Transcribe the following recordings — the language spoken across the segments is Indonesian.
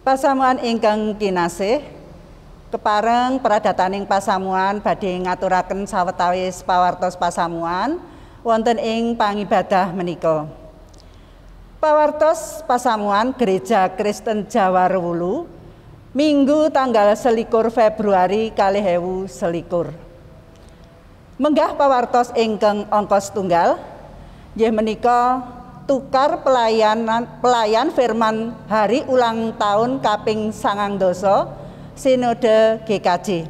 Pasamuan ingkang kinasih, kepareng pradataning pasamuan badhe ngaturaken sawetawis pawartos pasamuan wonten ing pangibadah menika. Pawartos pasamuan Gereja Kristen Jawa Rewulu Minggu tanggal 21 Februari 2021. Menggah pawartos ingkang angka setunggal nggih menika tukar pelayan firman hari ulang tahun kaping 19 Sinode GKJ.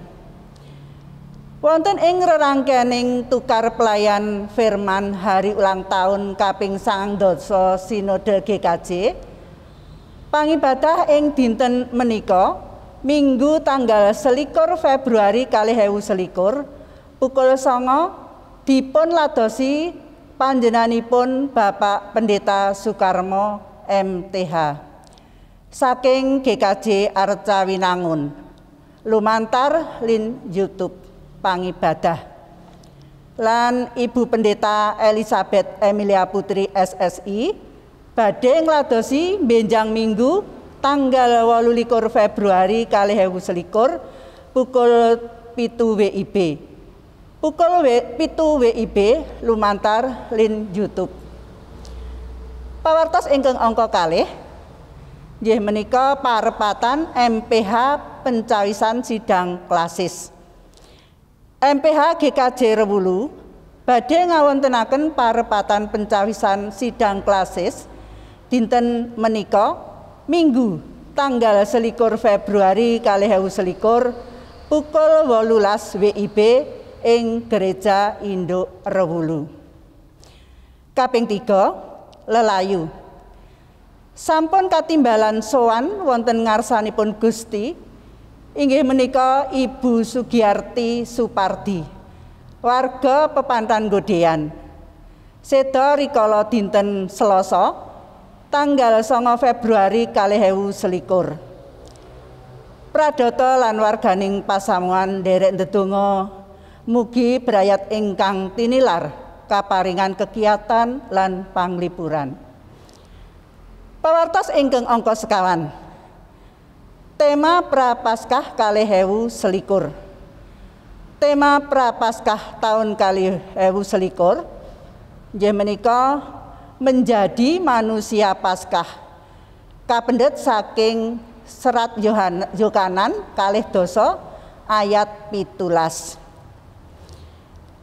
Wonten ing rerangkening tukar pelayan firman hari ulang tahun kaping 19 Sinode GKJ, pangibadah ing dinten menika Minggu tanggal 21 Februari 2021 pukul 09.00 dipun ladosi panjenenganipun Bapak Pendeta Sukarmo MTH saking GKJ Arca Winangun lumantar lin YouTube pangibadah lan Ibu Pendeta Elizabeth Emilia Putri SSI badhe ngladosi benjang Minggu tanggal 28 Februari 2021 pukul 7 WIB. Pukul 7 WIB lumantar lin YouTube. Pawartos ingkang angka kalih nggih menika parepatan MPH pencawisan sidang klasis. MPH GKJ Rewulu badhe ngawontenaken parepatan pencawisan sidang klasis dinten menika Minggu tanggal 21 Februari 2021 pukul 18 WIB ing Gereja Induk Rewulu. Kaping 3 lelayu. Sampun katimbalan sowan wonten ngarsanipun Gusti inggih menika Ibu Sugiyarti Supardi, warga Pepantan Godean. Seda rikala dinten Selasa tanggal 9 Februari 2021. Pradata lan warganing pasamuan nderek ndedonga mugi brayat ingkang tinilar kaparingan kegiatan lan panglipuran. Pawartos ingkang angka sekawan. Tema Prapaskah 2021. Tema Prapaskah tahun 2021 nggih menika menjadi manusia Paskah. Kapendhet saking Serat Yohanan 2 ayat 17.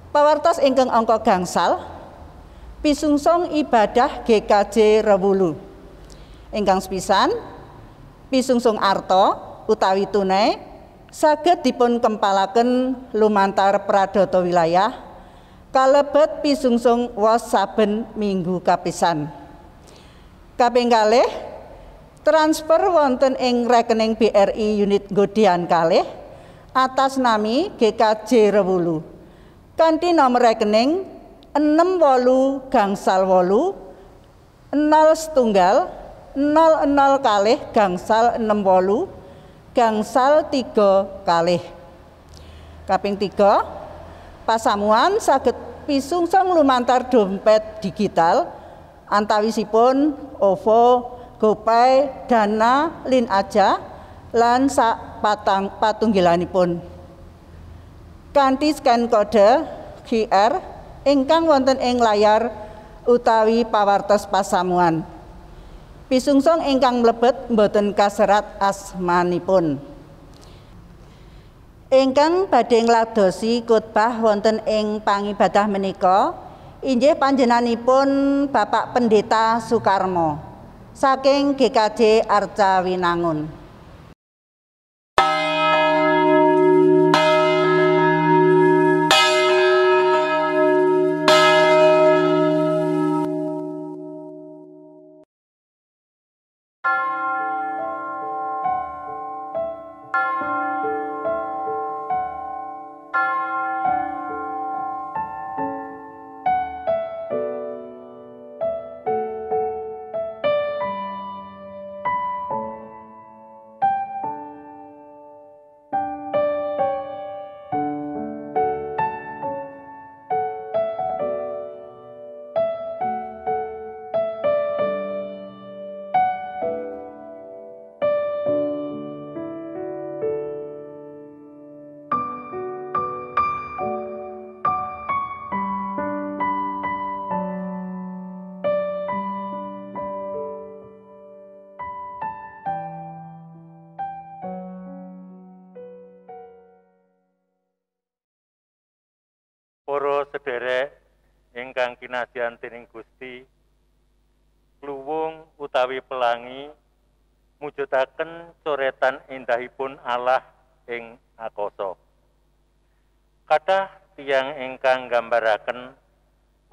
Pawartos ingkang angka gangsal pisungsung ibadah GKJ Rewulu. Ingkang sepisan pisungsung arta utawi tunai saged dipun kempalaken lumantar pradata wilayah kalebet pisungsung wos saben minggu kapisan. Kaping kalih transfer wonten ing rekening BRI unit Godean kalih atas nami GKJ Rewulu kanthi nomor rekening 68 gangsal 8 0 setunggal 00 kalih gangsal 68 gangsal 3 kalih. Kaping 3 pasamuan saged pisungsung lumantar dompet digital antawisipun OVO, GoPay, Dana, Lin Aja lan sak patunggilanipun kanthi scan kode QR ingkang wonten ing layar utawi pawartos pasamuan. Pisungsung ingkang mlebet mboten kaserat asmanipun. Ingkang badhe ngladosi khotbah wonten ing pangibadah menika inggih panjenenganipun Bapak Pendeta Sukarmo saking GKJ Arca Winangun. kadayan dening Gusti, kluwung utawi pelangi mujudaken coretan endahipun Allah ing akasa. Kathah tiyang ingkang nggambaraken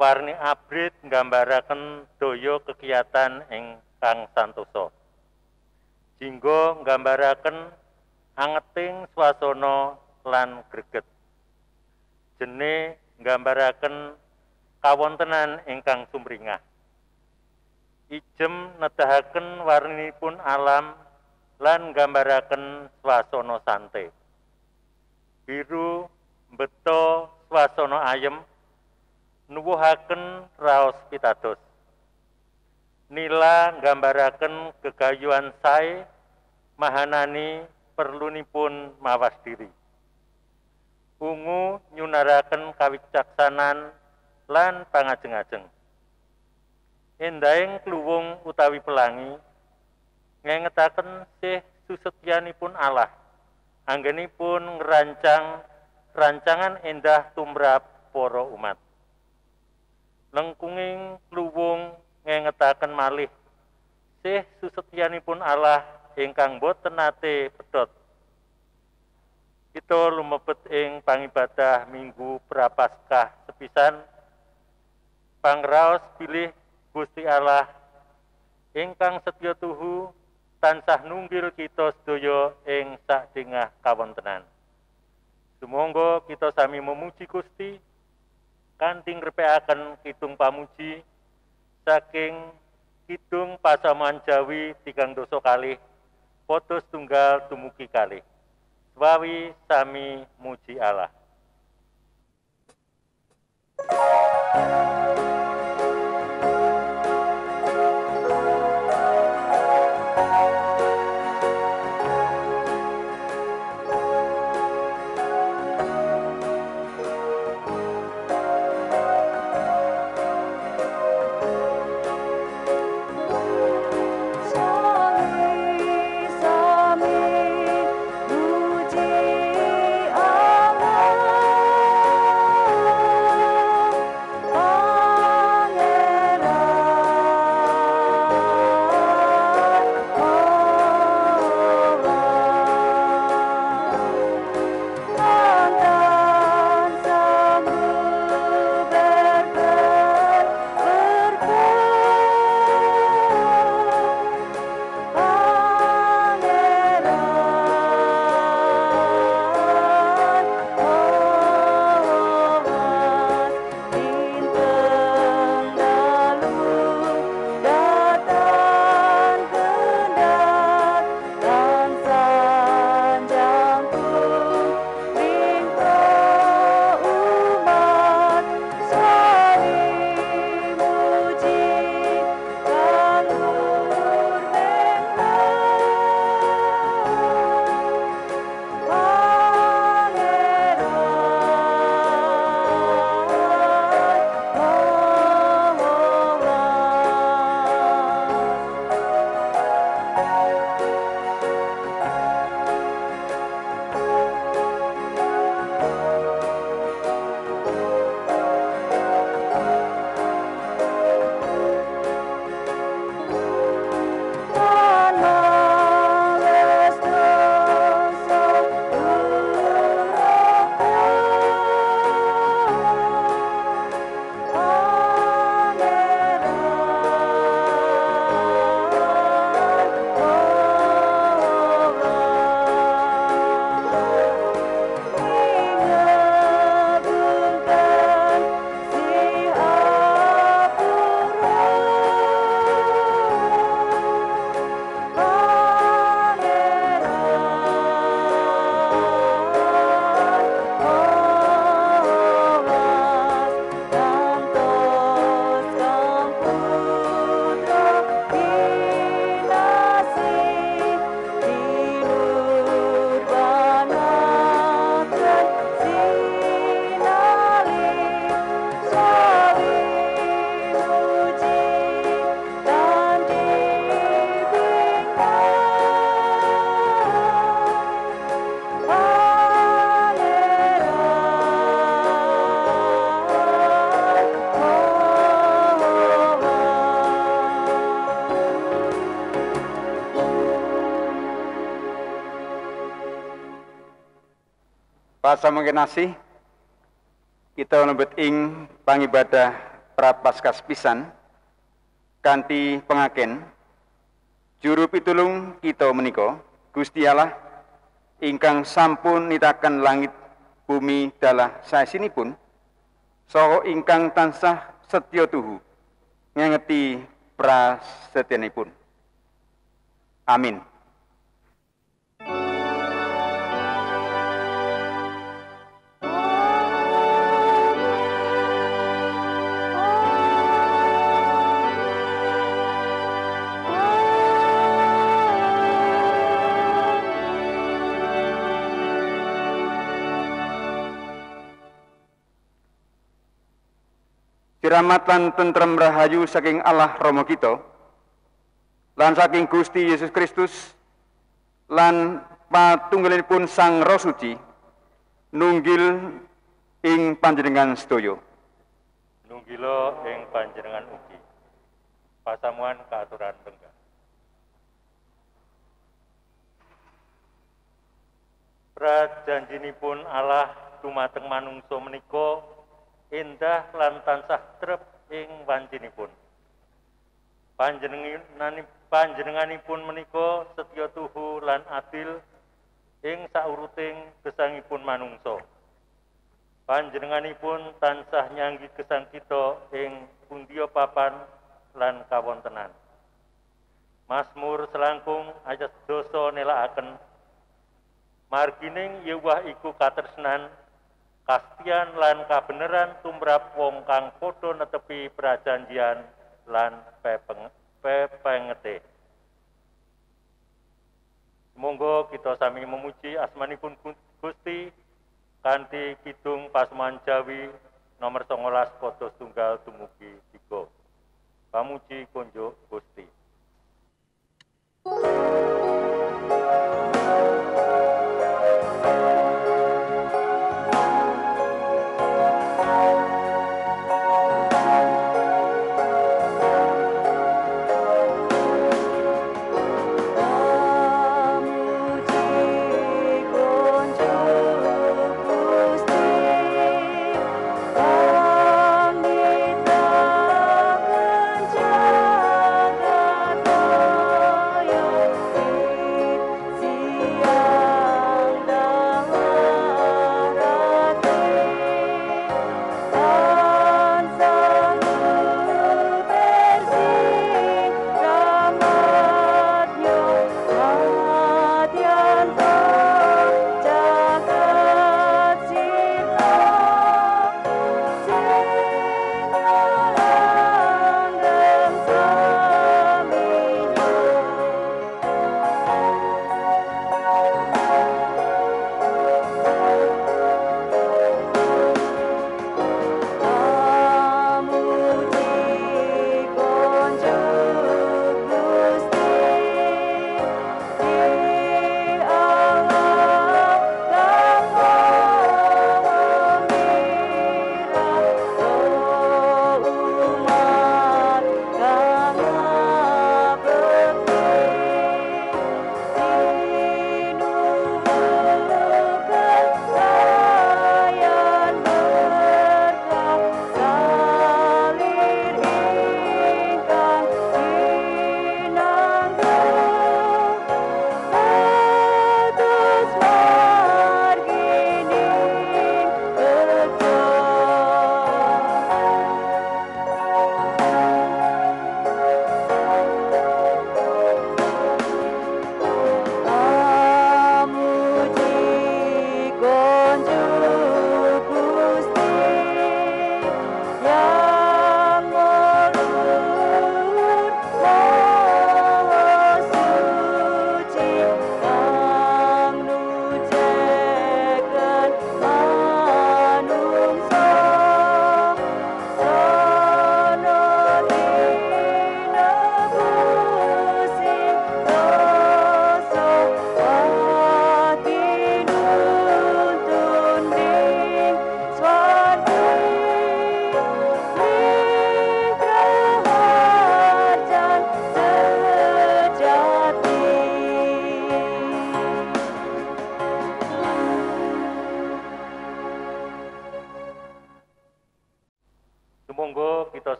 warni abrit nggambaraken daya kegiatan ingkang santosa. Jingga nggambaraken angeting swasana lan greget. Jene nggambaraken kawontenan ingkang sumringah. Ijem nedahaken warninipun alam lan nggambaraken swasana santai. Biru mbeta swasana ayem nuwuhaken raos pitados. Nila nggambaraken gegayuhan sae mahanani perlunipun mawas diri. Ungu nyunaraken kawicaksanan lan pangajeng-ajeng. Endahing kluwung utawi pelangi ngengetaken sih susetyanipun Allah. Anggenipun ngerancang rancangan endah tumrap para umat. Lengkunging kluwung ngengetaken malih sih susetyanipun Allah ingkang boten nate pedhot. Kita lumebet ing pangibadah Minggu Prapaskah sepisan pangraos bilih Gusti Allah ingkang setya tuhu tansah nunggil kita sedaya ing sakdengah kawontenan. Sumangga kita sami memuji Gusti kanthi ngrepekaken kidung pamuji saking kidung pasamuan Jawi 3 kalih padha setunggal dumugi kalih. Swawi sami muji Allah. Oh Pasamugenasih kita lebet ing pangibadah Prapaskas pisan kanthi pengaken juru pitulung kita menika Gusti Allah ingkang sampun nitaken langit bumi dalah saesinipun saha ingkang tansah setya tuhu ngengeti prasetyanipun. Amin. Siramat lan tentrem rahayu saking Allah Rama kita lan saking Gusti Yesus Kristus lan patunggalipun Sang Roh Suci nunggil ing panjenengan sedaya. Nunggila ing panjenengan ugi. Pasamuan kaaturan benggah. Prajanjinipun Allah dumateng manungsa menika endah lan tansah trep ing wancinipun. Panjenenganipun menika setya tuhu lan adil ing sauruting gesangipun manungsa. Panjenenganipun tansah nyanggi gesang kita ing pundiya papan lan kawontenan. Mazmur selangkung ayat 12 nelakaken margining yewah iku katresnan kastian lan kabeneran tumrap wong kang padha netepi prajanjian lan pepengete. Monggo kita sami memuji asmanipun Gusti kanthi kidung Pasamuan Jawi nomor 19 pada setunggal dumugi 3. Pamuji kunjuk Gusti. Jaga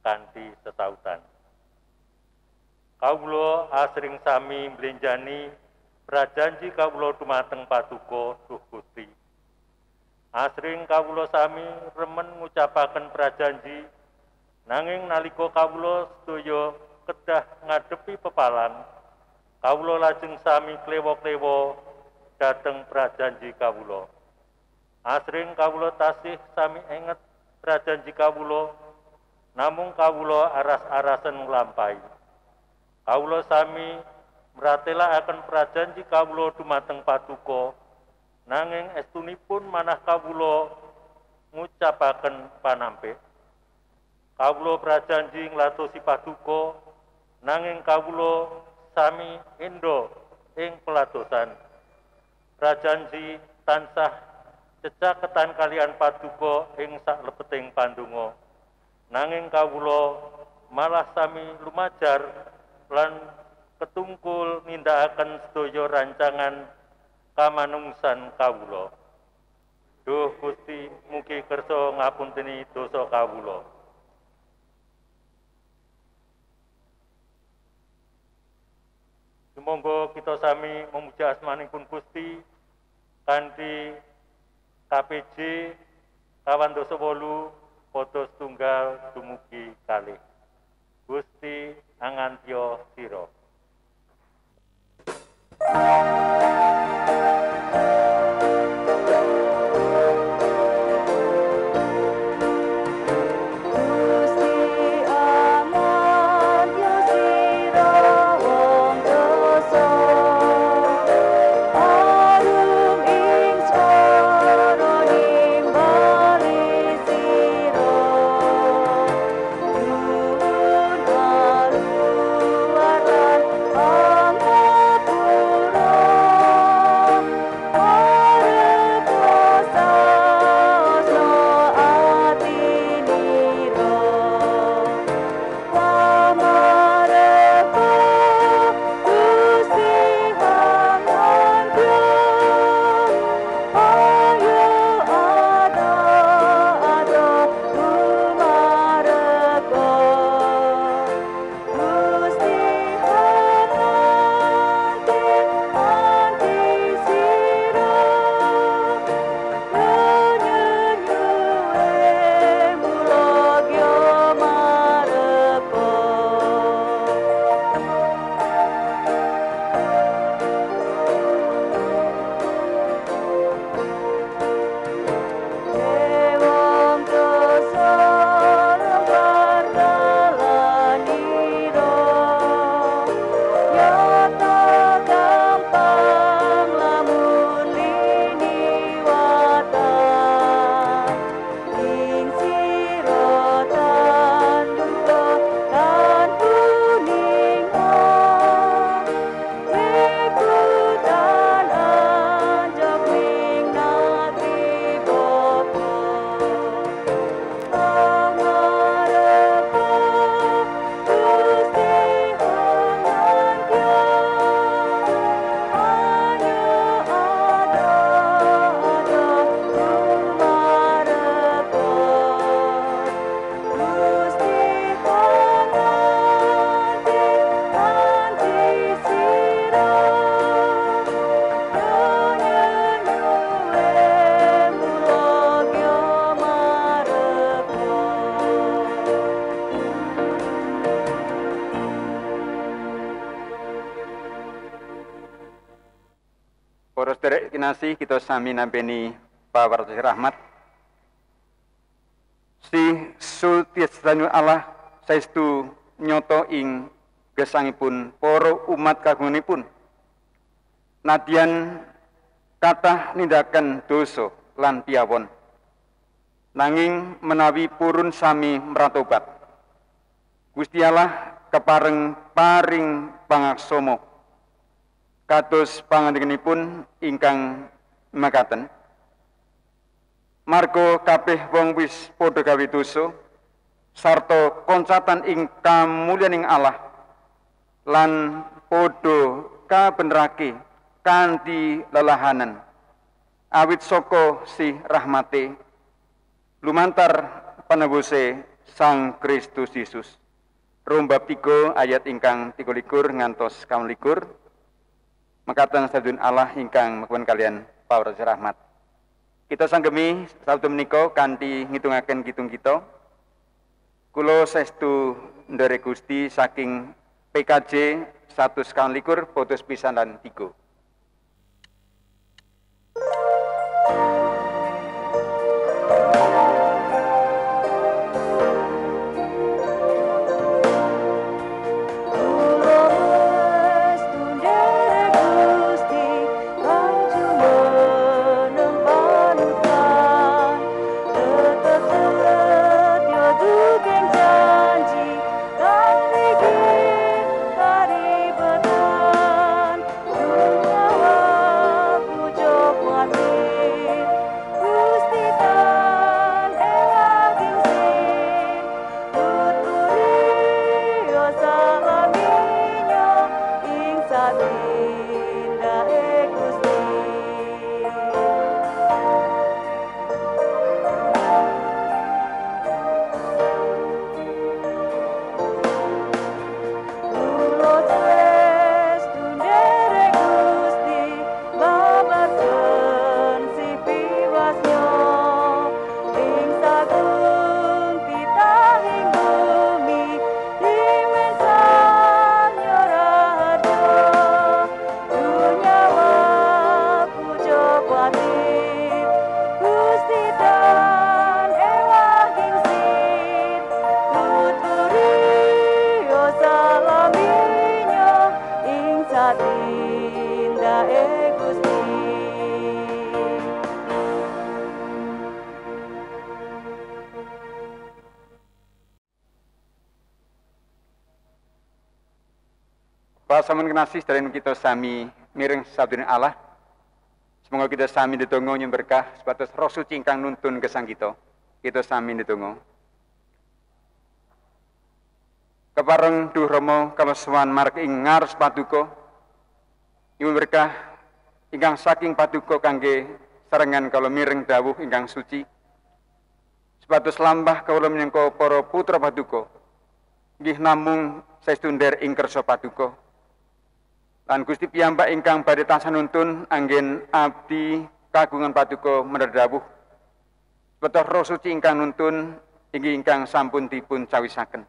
kanthi sesautan. Kawula asring sami mblenjani prajanji kawula dumateng Paduka Duh Gusti. Asring kawula sami remen ngucapaken prajanji, nanging nalika kawula sedaya kedah ngadepi pepalang, kawula lajeng sami klewo-klewo dhateng prajanji kawula. Asring kawula tasih sami enget prajanji kawula, namung kawula aras-arasen nglampahi. Kawula sami mratelakaken prajanji kawula dumateng Paduka, nanging estunipun manah kawula ngucapaken panampik. Kawula prajanji nglatosi Paduka, nanging kawula sami endo ing peladosan. Prajanji tansah cecaketan kalian Paduka ing saklebeting pandonga, nanging kawula malah sami lumajar lan ketungkul nindakaken sedaya rancangan kamanungsan kawula. Duh Gusti mugi kersa ngapunteni dosa kawula. Sumangga kita sami memuji asmanipun Gusti kanthi KPJ kawan dosa 8 pada setunggal dumugi kalih. Gusti angantya sira. Para sedherek kinasih, kita sami nampeni pawartos rahmat. Si Sultiasanu Allah saestu nyoto ing gesangipun para umat kagunganipun. Nadyan kathah nindakaken dosa lan piyawon. Nanging menawi purun sami mratobat, Gusti Allah kepareng paring pangaksama kados pangandikanipun ingkang mekaten. Marga kabeh wong wis padha gawe dosa sarta koncatan ing kamulyaning Allah lan padha kabenerake kanthi lelahanan awit saka si rahmate lumantar panebuse Sang Kristus Yesus. Rum bab 3 ayat ingkang 23 ngantos 25. Mekaten sadun Allah ingkang mekaten kalian pawartos rahmat. Kita sanggemi sabda menika kanthi ngitungaken kitung kita. Kula saestu nderek Gusti saking PKJ 121 putus pisan lan 3. Pasaman kenasih dari kita sami miring sabdine Allah. Semoga kita sami ditunggu yang berkah sebatas roh suci ingkang nuntun gesang kita. Kita sami ditunggu. Kepareng duh Rama kaleswan marek ing ngares paduka. Ibu berkah ingkang saking paduka kangge sarengan kala miring dawuh ingkang suci. Sebatas lambah kawula minangka para putra paduka. Nggih namung saestu nder ing kersa paduka. Lan Gusti piyambak ingkang badhe tansah nuntun anggen abdi kagungan paduka menerdawuh. Sebatas roh suci ingkang nuntun inggih ingkang sampun dipun cawisaken.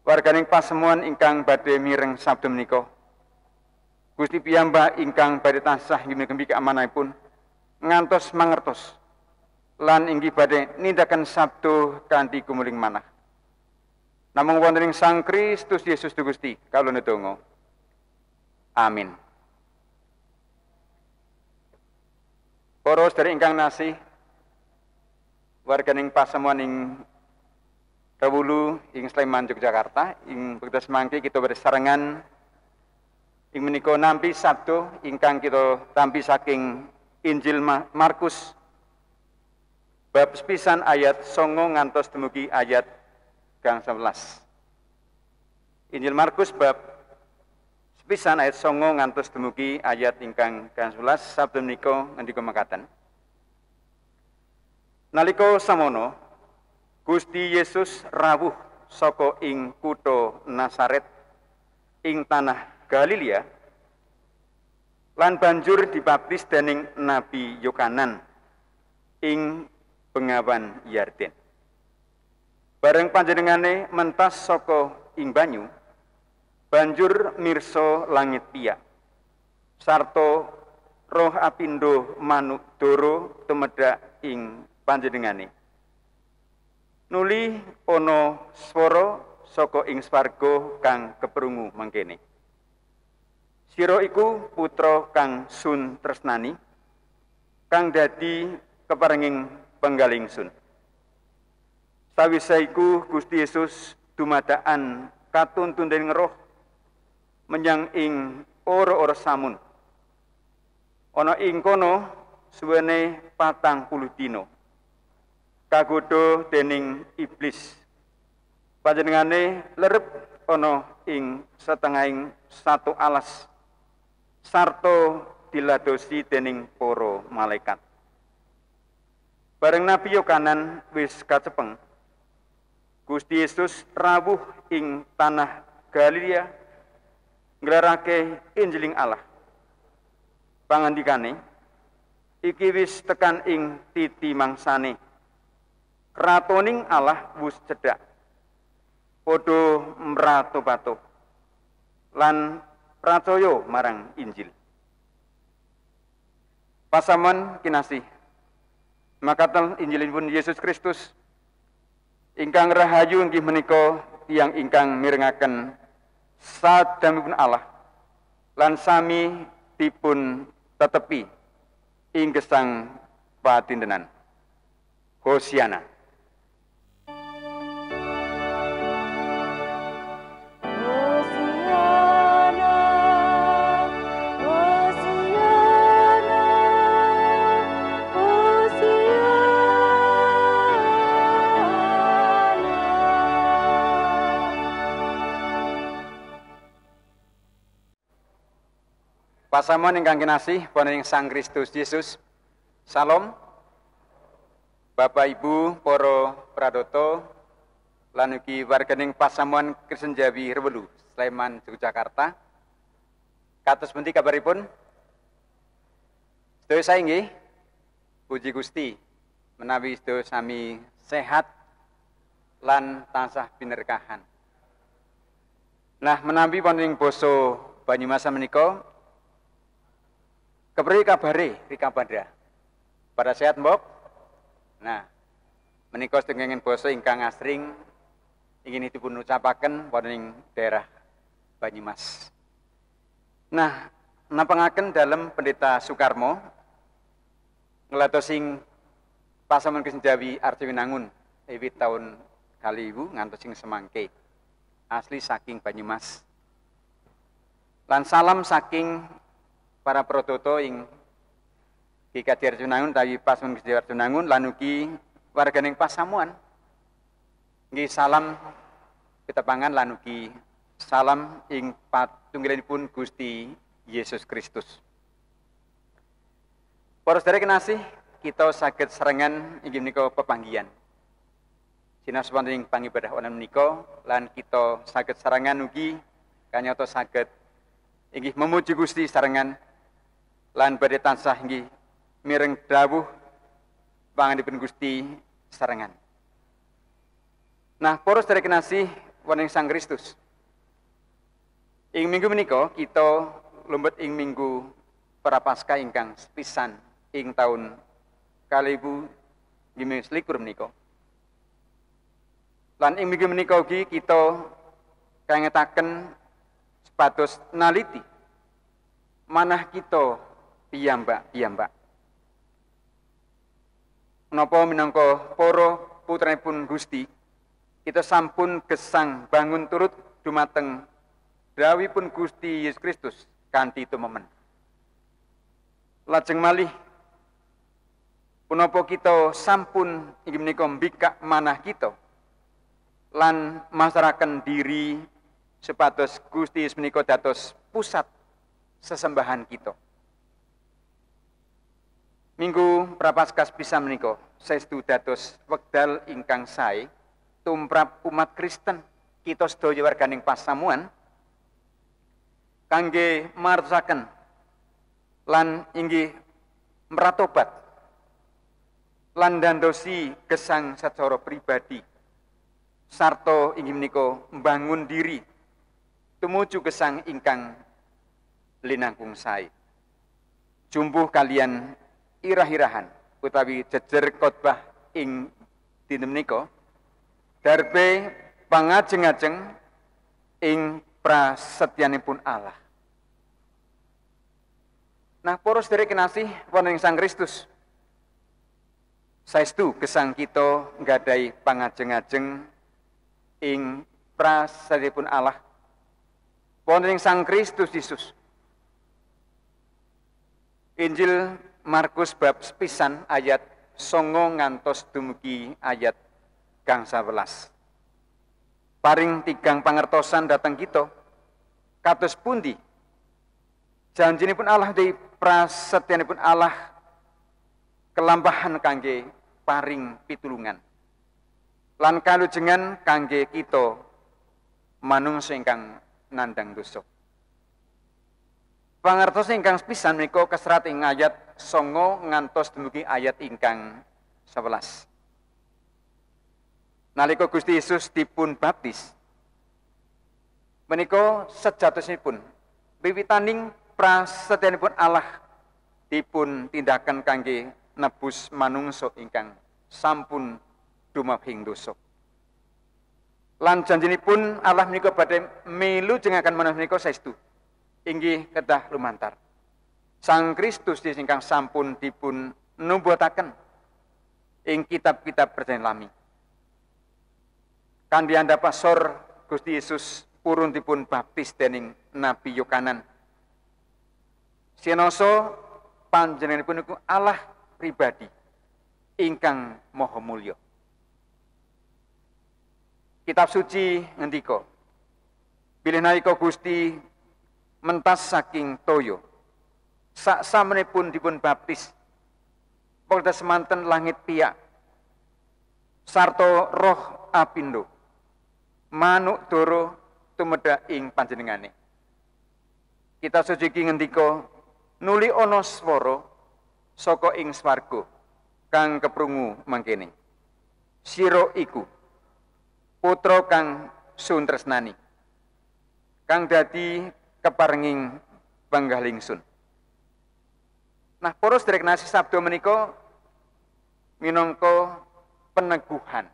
Warganing pasemuan ingkang badhe mireng sabda menika. Gusti piyambak ingkang badhe tansah ngimpi amanahipun ngantos mangertos lan inggih badhe nindakan sabda kanthi gumuling manah. Namung wonten ing Sang Kristus Yesus Gusti kawula nedonga. Amin. Para sedherek ingkang nasih, warganing pasemuan ing Rawulu ing Sleman Yogyakarta ing wekdal semangke kita bersarengan ing menika nampi sabda ingkang kita tampi saking Injil Markus bab sepisan ayat 9 ngantos dumugi ayat 11. Injil Markus bab sepisan ayat 9 ngantos dumugi ayat ingkang 11 sabda menika ngendika mekaten. Nalika samono Gusti Yesus rawuh saka ing kutha Nazaret ing tanah Galilea lan banjur dibaptis dening Nabi Yohanes ing bengawan Yarden. Bareng panjenengane mentas saka ing banyu banjur mirsa langit piyak sarta roh apindo manuk doro tumedhak ing panjenengane. Nuli ana swara saka ing swarga kang keprungu mangkene. Sira iku putra kang sun tresnani kang dadi keparenging penggaling sun. Sawise iku Gusti Yesus dumadakan katuntun dening roh menyang ing ora-ora samun. Ana ing kono suwene 40 dina. Kagodha dening iblis. Panjenengane lerep ana ing setengahing satu alas sarta diladosi dening para malaikat. Bareng Nabi Yohanes wis kacepeng, Gusti Yesus rawuh ing tanah Galilea nglarake Injiling Allah. Pangandikane, iki wis tekan ing titi mangsane. Kratoning Allah wis cedhak. Padha mratobato lan percaya marang Injil. Pasaman kinasih, makaten Injilipun Yesus Kristus ingkang rahayu inggih menika tiyang ingkang mirengaken sadamipun Allah lan sami dipun tetepi ing gesang patintenan. Hosiana. Pasamuan ingkang kinasih wonten ing Sang Kristus Yesus. Salam. Bapak Ibu para pradoto lan ugi warganing pasamuan Kristen Jawi Rewelu, Sleman, Yogyakarta. Kados pundi kabaripun? Sedaya saya inggih puji Gusti menawi sedaya sami sehat lan tansah binerkahan. Nah, menawi wonten ing basa Banyumas menika kepriye kabare Rika Bandra? Pada sehat mbok? Nah, menika sedenging basa ingkang asring ingin dipun ucapaken wonten ing daerah Banyumas. Nah, napangaken dalam Pendeta Soekarmo ngelatosing pasaman Kristen Jawi Arjawinangun wiwit tahun 2000 ngantos sing semangke. Asli saking Banyumas. Lan salam saking para prototo ing GKJ Arjawinangun tawi pasaman Kristen Jawi Arjawinangun lan ugi warganing pasamuan. Nggih salam pitepangan lan ugi salam ing patunggilanipun Gusti Yesus Kristus. Para sedherek kinasih, kita saged serengan inggih menika pepanggihan. Sinas wonten ing pangibadah wonten menika lan kita saged serengan ugi kanyata saged inggih memuji Gusti serengan lan badhe tansah inggih mireng dawuh panganipun Gusti serengan. Nah, para sedherek kinasih wonten ing Sang Kristus. Ing minggu menika kita lumbet ing minggu Prapaskah ingkang sepisan ing taun 2021 menika. Lan ing minggu menika ugi kita kangetaken sepados naliti manah kita piyambak-piyambak. Menapa minangka para putranipun Gusti kita sampun gesang bangun turut dumateng dawuhipun Gusti Yesus Kristus kanthi tumemen. Lajeng malih punapa kita sampun inggih menika mbikak manah kita lan masaraken diri supados Gusti Yesus menika dados pusat sesembahan kita. Minggu Prapaskah bisa menika saestu dados wekdal ingkang sae tumrap umat Kristen kita sedaya warganing pasamuan kangge martosaken lan inggih mratobat lan ndandosi gesang sacara pribadi sarta inggih menika mbangun diri tumuju gesang ingkang linangkung sae. Jumbuh kalian irah-irahan utawi jejer khotbah ing dinten menika darbe pangajeng-ajeng ing prasetyanipun Allah. Nah, para sedherek kinasih wonten ing Sang Kristus. Saestu gesang kita nggadahi pangajeng-ajeng ing prasetyanipun Allah wonten ing Sang Kristus Yesus. Injil Markus bab sepisan ayat 9 ngantos dumugi ayat 11. Paring tigang pangertosan datang kita kados pundi janjinipun Allah di prasetyanipun Allah kelampahan kangge paring pitulungan. lan kalujengan kangge kita manungsa ingkang nandhang dosa. Pangertos ingkang sepisan menika kaserat ing ayat 9 ngantos dumugi ayat ingkang 11. Nalika Gusti Yesus dipun baptis, menika sejatosipun wiwitaning prasetyanipun Allah dipun tindakan kangge nebus manungsa ingkang sampun dumaping dosa. Lan janjinipun Allah menika badhe milujengaken manungsa menika saestu inggih kedah lumantar Sang Kristus ingkang sampun dipun nubuataken ing kitab-kitab perjanjian lami. Kanthi andhapasor Gusti Yesus purun dipun baptis dening Nabi Yohanes. Sinasa panjenenganipun niku Allah pribadi ingkang maha mulya. Kitab suci ngendika, bilih nalika Gusti mentas saking toya, saksampunipun dipun baptis, wekdal semanten langit piyak, sarta roh apindo, manuk dara tumedhak ing panjenengane. Kitab suci iki ngendika, nuli ana swara saka ing swarga kang keprungu mangkene. Sira iku putra kang suntresnani, kang dadi keparenging panggalingsun. Nah, para sedherek nasi sabda menika minangka peneguhan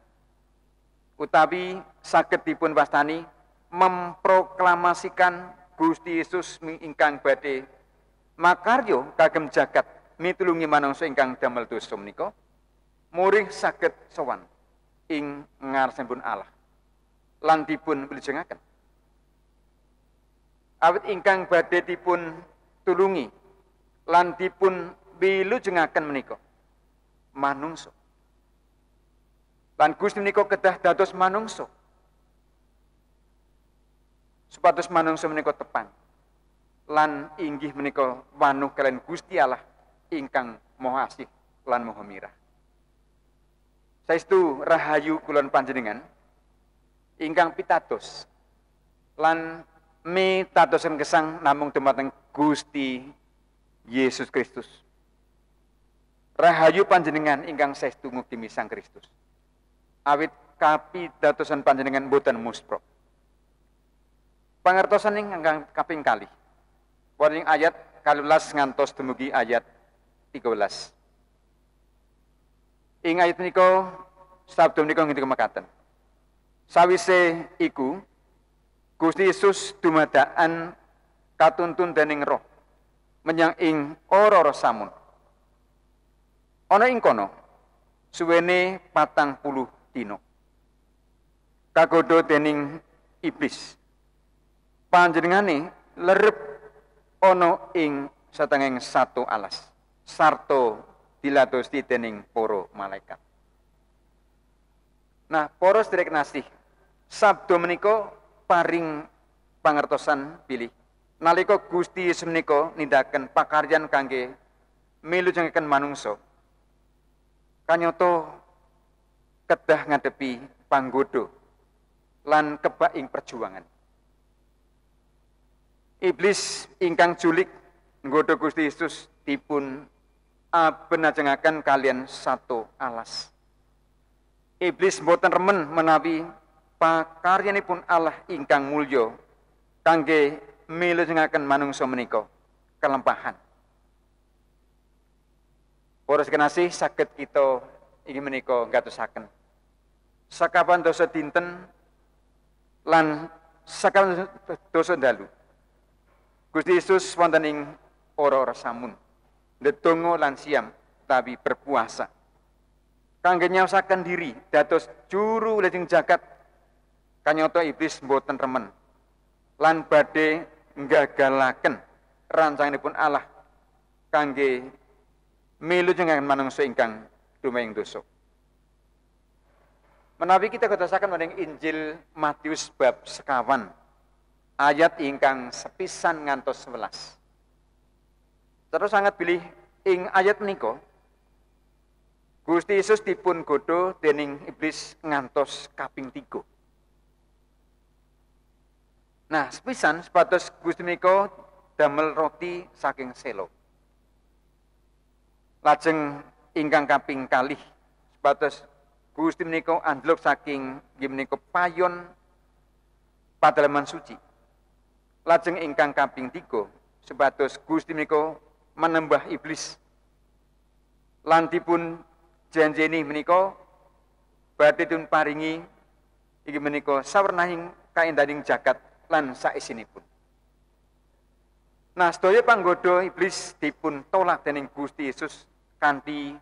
utawi saged dipun wastani memproklamasikan Gusti Yesus ingkang badhe makarya kagem jagat mitulungi manungsa ingkang damel dosa menika murih saged sowan ing ngarsanipun Allah lan dipun wilujengaken. Awit ingkang badhe dipun tulungi lan dipun wilujengaken menika manungsa. Lan Gusti menika kedah dados manungsa. Supados manungsa menika tepang lan inggih menika wanuh kalian Gusti Allah ingkang maha asih lan maha mirah. Saestu rahayu kulon panjenengan ingkang pitados lan mitadosen gesang namung dumateng Gusti Yesus Kristus. Rahayu panjenengan ingkang saestu ngugemi Sang Kristus. Awit kapitadosan panjenengan boten muspro. Pangertosan ingkang kaping kalih. Wonten ayat 12 ngantos dumugi ayat 13. Ing ayat menika sabda menika ngendika mekaten. Sawise iku Gusti Yesus dumadakan katuntun dening Roh menyang ing ora-ora samun. Ana ing kono suwene 40 dina. Kagodha dening iblis. Panjenengane lerep ana ing satengahing satu alas sarta diladosi dening para malaikat. Nah, para sedherek nasih, sabda menika paring pangertosan bilih nalika Gusti Yesus menika nindakaken pakaryan kangge milujengaken manungsa kanyata kedah ngadepi panggoda lan kebak ing perjuangan. Iblis ingkang julik nggodha Gusti Yesus dipun abenajengaken kalian satu alas. Iblis mboten remen menawi pakaryanipun Allah ingkang mulya kangge milujengaken manungsa menika kelempahan. Para sekenasih saged kita inggih menika ngatosaken sakapan dosa dinten lan sakapan dosa dalu. Gusti Yesus wonten ing ora-ora samun ndedonga lan siam utawi berpuasa kangge nyaosaken diri dados juru lajeng jagat. Kanyata iblis mboten remen lan badhe nggagalaken rancanganipun Allah kangge milujengaken manungsa ingkang dumaing dosa. Menawi kita katosaken wonten Injil Matius bab sekawan ayat ingkang sepisan ngantos 11. Terus sangat bilih ing ayat menika Gusti Yesus dipun godho dening iblis ngantos kaping 3. Nah, sepisan sepados Gusti menika damel roti saking selo. Lajeng ingkang kaping kalih sepados Gusti menika anjlok saking nggih menika payon padalaman suci. Lajeng ingkang kaping 3 sepados Gusti menika menembah iblis. Lan dipun janjeni menika badhe dipun paringi inggih menika sawernaning kaendaning jagat lan saesinipun. Nah, sedaya panggoda iblis dipun tolak dening Gusti Yesus kanthi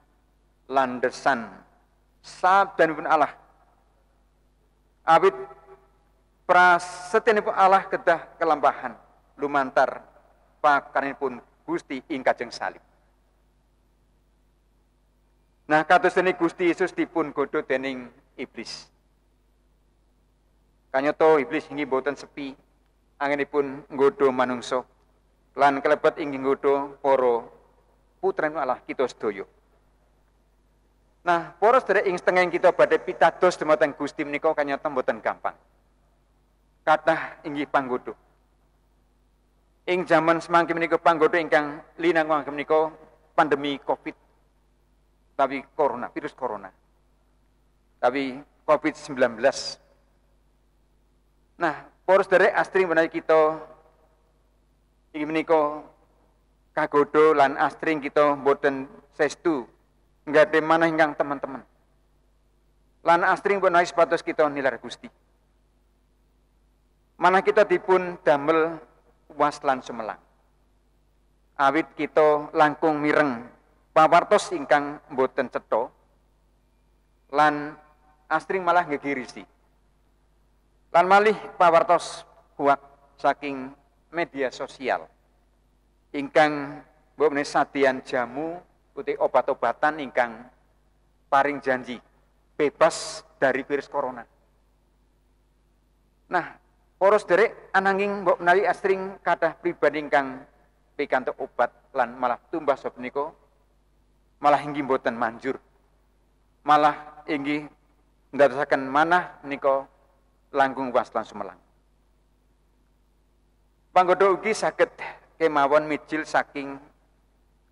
landesan sabdanipun Allah. Awit prasetyanipun Allah kedah kelampahan lumantar pakaranipun Gusti ing kajeng salib. Nah, kados dene Gusti Yesus dipun godho dening iblis. Kanyata iblis inggih boten sepi anginipun nggodha manungsa lan kelebet inggih nggodha para putranipun Allah kita sedaya. Nah, para sedherek ing setengah kita badhe pitados dumateng Gusti menika kanyata boten gampang. Kathah inggih panggodha. Ing jaman semangke menika panggodha ingkang linangang menika pandemi Covid. Tapi virus corona. Tapi Covid-19. Nah, para sedherek astring menawi kita inggih menika kagodho lan astring kita boten sestu nggate manah ingkang teman-teman. Lan astring menawi sepatos kita nilar Gusti. Manah kita dipun damel was lan sumelang. Awit kita langkung mireng pawartos ingkang boten cetha lan astring malah ngegirisi. Lan malih pawartos buak saking media sosial ingkang mbok menawi sadyan jamu uti obat-obatan ingkang paring janji bebas dari virus corona. Nah, para sedherek ananging mbok menawi astring kathah pribadi ingkang pikantuk obat lan malah tumbas bab menika malah inggih mboten manjur. Malah inggih ndadosaken manah menika langkung was lan sumelang. Panggodha ugi saged kemawon mijil saking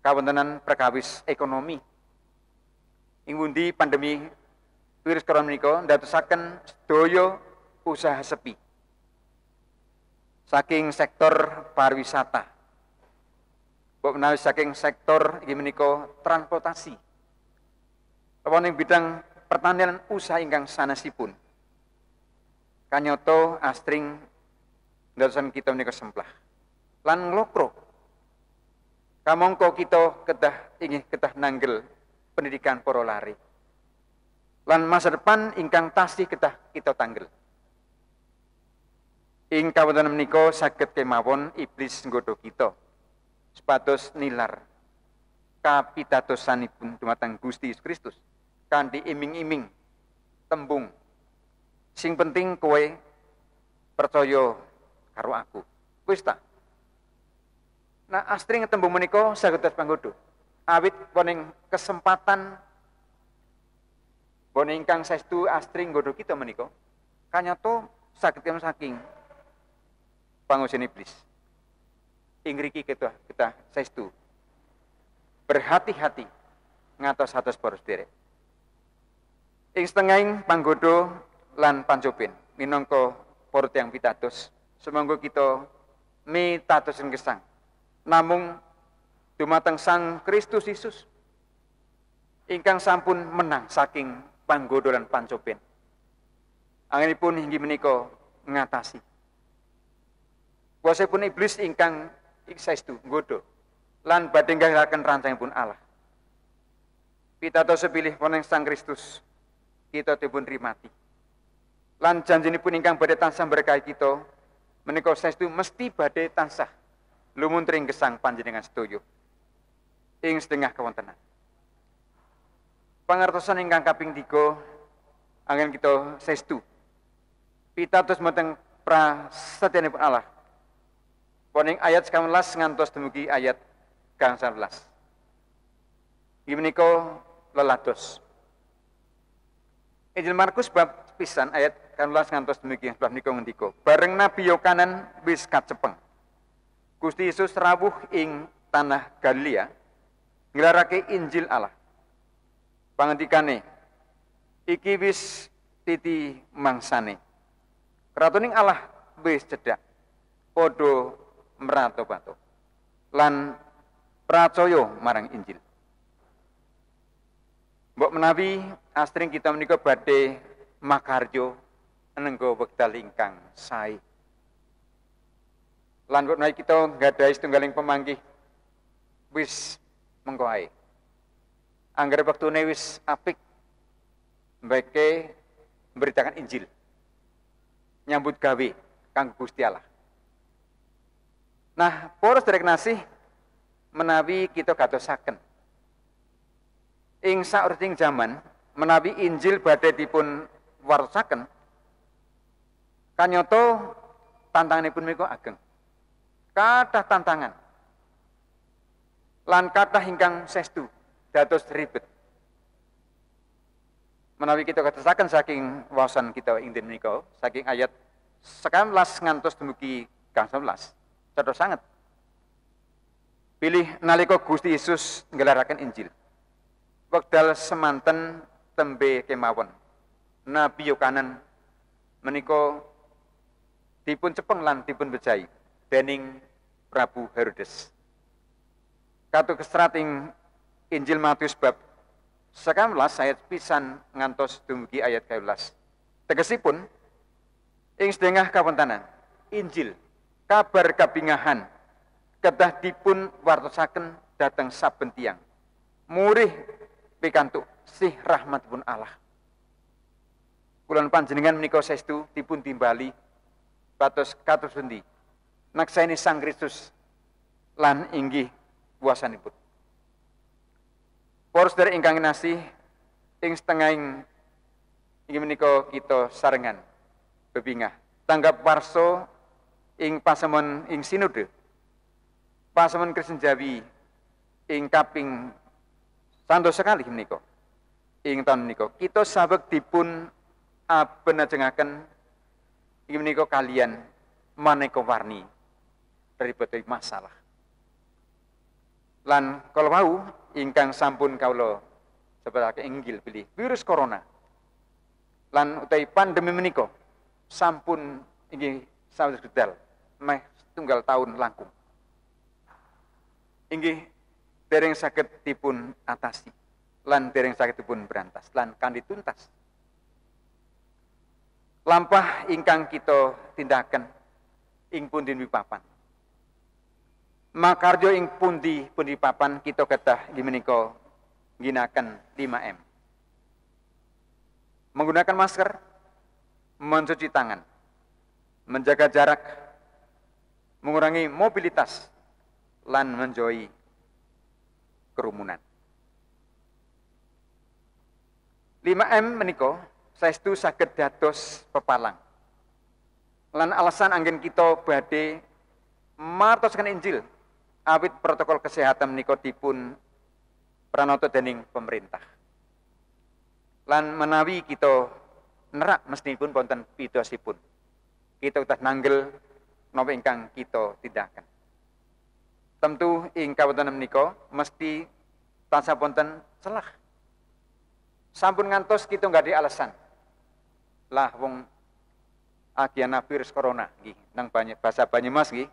kawontenan perkawis ekonomi. Ing pundi pandemi virus corona menika ndadosaken sedaya usaha sepi. Saking sektor pariwisata, mbok menawi saking sektor inggih menika transportasi. Lawan ing bidang pertanian usaha ingkang sanesipun. Kanyata astring ndadosaken kita menika semplah. Lan nglokro. Kamangka kita kedah nanggel pendidikan para lare. Lan masa depan ingkang tasih kedah kita tanggel. Ing kawontenan menika saged kemawon iblis nggodha kita. Sepados nilar kapitadosanipun dumateng Gusti Yesus Kristus kanthi iming-iming tembung sing penting kowe percaya karo aku. Wis ta. Nah, astring tembung menika saged panggodha. Awit wonten kesempatan wonten ingkang saestu astring nggodha kita menika kanyata saged saking pangusin iblis. Ing mriki kita saestu berhati-hati ngatos-atos para sedherek. Ing setengahing panggodha lan pancobin minangka para tiyang pitados sumangga kita mitadosen gesang namung dumateng Sang Kristus Yesus ingkang sampun menang saking panggodha lan pancobin. Anginipun inggih menika ngatasi kuasipun iblis ingkang saestu nggodha lan badhe nggalaken rancangipun Allah. Pitados sepilih wonten Sang Kristus kita dipun rimati. Lan janjinipun ingkang badhe tansah berkahi kita menika saestu mesti badhe tansah lumuntring gesang panjenengan sedaya ing setengah kawontenan. Pangertosan ingkang kaping 3 anggen kita saestu pitados wonten prasetyanipun Allah. Wonten ayat 19 ngantos dumugi ayat 19. Inggih menika lelados. Injil Markus bab pisan ayat 18 ngantos demikian bab nika ngendika, bareng Nabi Yohanan wis kacepeng. Gusti Yesus rawuh ing tanah Galilea nggelarake Injil Allah. Pangendikane, iki wis titi mangsane. Kratoning Allah wis cedhak. Padha merato-pato. Lan pracaya marang Injil. Mbok menawi asring kita menika badhe makarya nenggo wekdal ingkang sae. Lan kok menawi kita nggadahi setunggaling pamanggih wis mengko ae. Anggere wektune wis apik mbeke memberitakan Injil. Nyambut gawe kanggo Gusti Allah. Nah, para sedherek nasih menawi kita gatosaken ing saurting jaman menawi Injil badhe dipun wartosaken kanyata tantanganipun menika ageng. Kathah tantangan lan kathah ingkang sestu dados ribet. Menawi kita katasaken saking wawasan kita ing dinten menika saking ayat 19 ngantos dumugi 19 cetha sanget. Pilih nalika Gusti Yesus nggelaraken Injil. Wekdal semanten tembe kemawon Nabi Yohanan menika dipun cepeng lan dipun bejahi dening Prabu Herodes. Katu kesrat ing Injil Matius bab 19 ayat pisan ngantos dumugi ayat 12. Tegesipun ing sedengah kawontenan Injil kabar kabingahan kedah dipun wartosaken dhateng saben tiyang. Murih pikantuk sih rahmatipun Allah. Kula panjenengan menika saestu dipun timbali patos kados pundi naksani Sang Kristus lan inggih kuasanipun. Para sedherek ingkang kinasih, ing setengahing inggih menika kita sarengan bebingah tanggap warsa ing pasemon ing sinode pasemon Kristen Jawi ing kaping santos sekali menika. Ing taun menika kita sabek dipun abenajengaken inggih menika kalian maneka warni dari berbagai masalah. Lan kalau wau ingkang sampun kawula sebutake inggil pilih virus corona. Lan utawi pandemi menika sampun inggih sawetawis gedal meh setunggal tahun langkung. Inggih dereng saged dipun atasi lan dereng saged dipun berantas lan kanthi tuntas. Lampah ingkang kita tindakan ing pundi papan. Makarya ing pundi papan kita kedah inggih menika ngginakaken 5M. Menggunakan masker, mencuci tangan, menjaga jarak, mengurangi mobilitas, lan menjauhi kerumunan. 5M menika saestu saged dados pepalang. Lan alasan anggen kita badhe martosaken Injil awit protokol kesehatan menika dipun pranata dening pemerintah. Lan menawi kita nerak mestipun wonten pidosipun, kita udah nanggel napa ingkang kita tindakan. Tentu ing kawontenan menika mesti tansah wonten celah. Sampun ngantos kita nggak ada alasan. Lah wong agian virus corona nggih nang bahasa Banyumas nggih.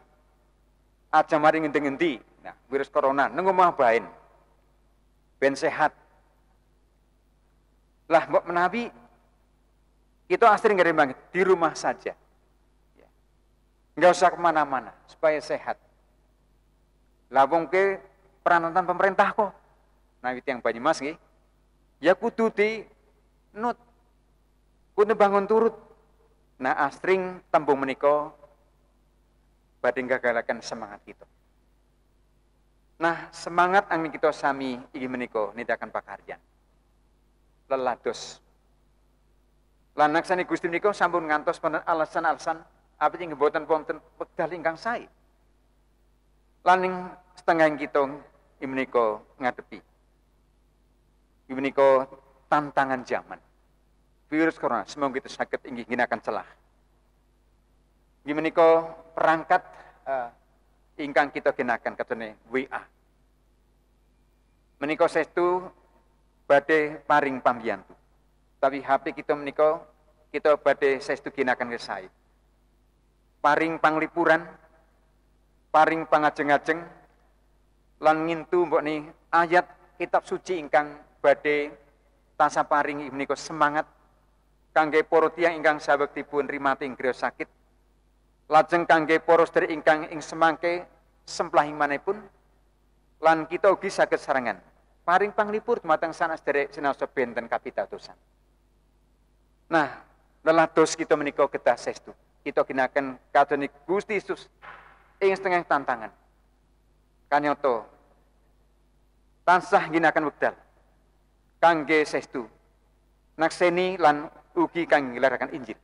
Aja mari ngendi-ngendi. Nah, virus corona nang omah baen. Ben sehat. Lah mbok menawi kita asring ngerembang di rumah saja. Enggak usah kemana-mana supaya sehat. Lah wong ke peranatan pemerintah kok. Nah itu yang Banyumas nggih. Ya kudu di nut. Kudu bangun turut. Nah asring tembung menika badhe gagalaken semangat kita. Nah, semangat angin kita sami inggih menika nindakaken pakaryan. Lelados. Lan naksani Gusti menika sampun ngantos wonten alasan-alasan apa ing mboten wonten wekdal ingkang sae. Lan ing setengah kita inggih menika ngadepi. Inggih menika tantangan zaman. Virus corona semoga kita sakit inggih ginakan celah. Inggih menika perangkat ingkang kita ginakan katone WA. Menika saestu badhe paring pambiyantu. Tapi HP kita menika kita badhe saestu ginakan kesae. Paring panglipuran, paring pangajeng-ajeng lan ngintu mbokni ayat kitab suci ingkang badhe tansah paring menika semangat kangge para tiyang ingkang sabektipun rimati ing griya sakit. Lajeng kangge para sedherek ingkang ing semangke semplahing manipun lan kita ugi saged sarengan paring panglipur dumateng sanes sedherek sinaosa benten kapitadosan. Nah, lelados kita menika kedah saestu. Kita ginaken kadone Gusti Yesus ing setengah tantangan. Kanyata tansah ginaken wekdal kangge saestu nakseni lan ugi kangge nglaraken Injil.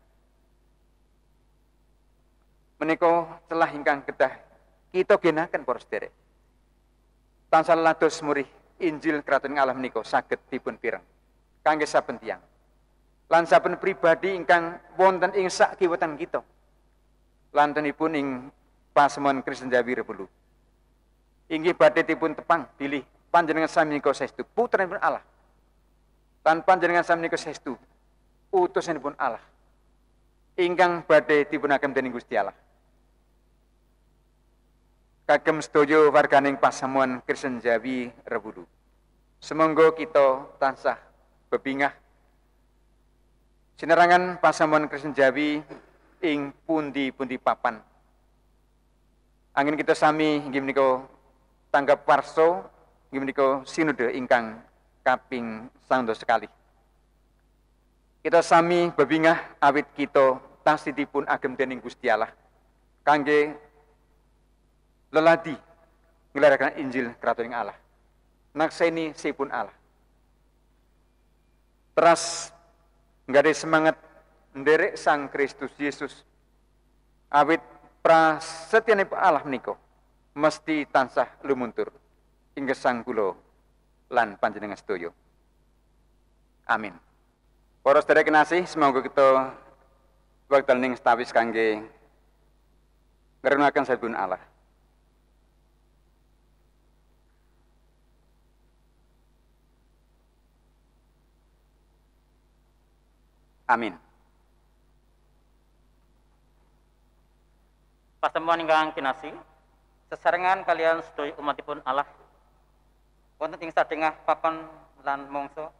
Menika celah ingkang kedah kita ginaken para sedherek. Tansah lados murih Injil Kraton Allah menika saged dipun pireng kangge saben tiyang. Lan saben pribadi ingkang wonten ing sak kiwetan kita. Lantenipun ing pasemon Kristen Jawi Rebulu. Inggih badhe dipun tepang bilih panjenengan sami menika saestu putranipun Allah. Lan panjenengan sami menika saestu utusanipun Allah. Ingkang badhe dipunaken dening Gusti Allah. Kagem sedaya warganing pasamuan Kristen Jawi Rebulu. Semonggo kita tansah bebingah sinerangan pasamuan Kristen Jawi ing pundi-pundi papan. Angin kita sami inggih menika tanggap warsa inggih menika sinode ingkang kaping 9 sekali. Kita sami bebingah awit kita tasihipun agem dening Gusti Allah kangge leladi nglaraken Injil Kraton Allah. Nakseni sipun Allah. Teras nggade semangat nderek Sang Kristus Yesus. Awit prasetyanipun Allah menika mesti tansah lumuntur ing gesang kula lan panjenengan sedaya. Amin. Para sedherek kinasih, semoga kita wekdal ning stawis kangge ngrenaken sabun Allah. Amin. Pasamuan ingkang kinasih, sesarengan kalian sedaya umatipun Allah wonten ing sadengah papan lan mangsa.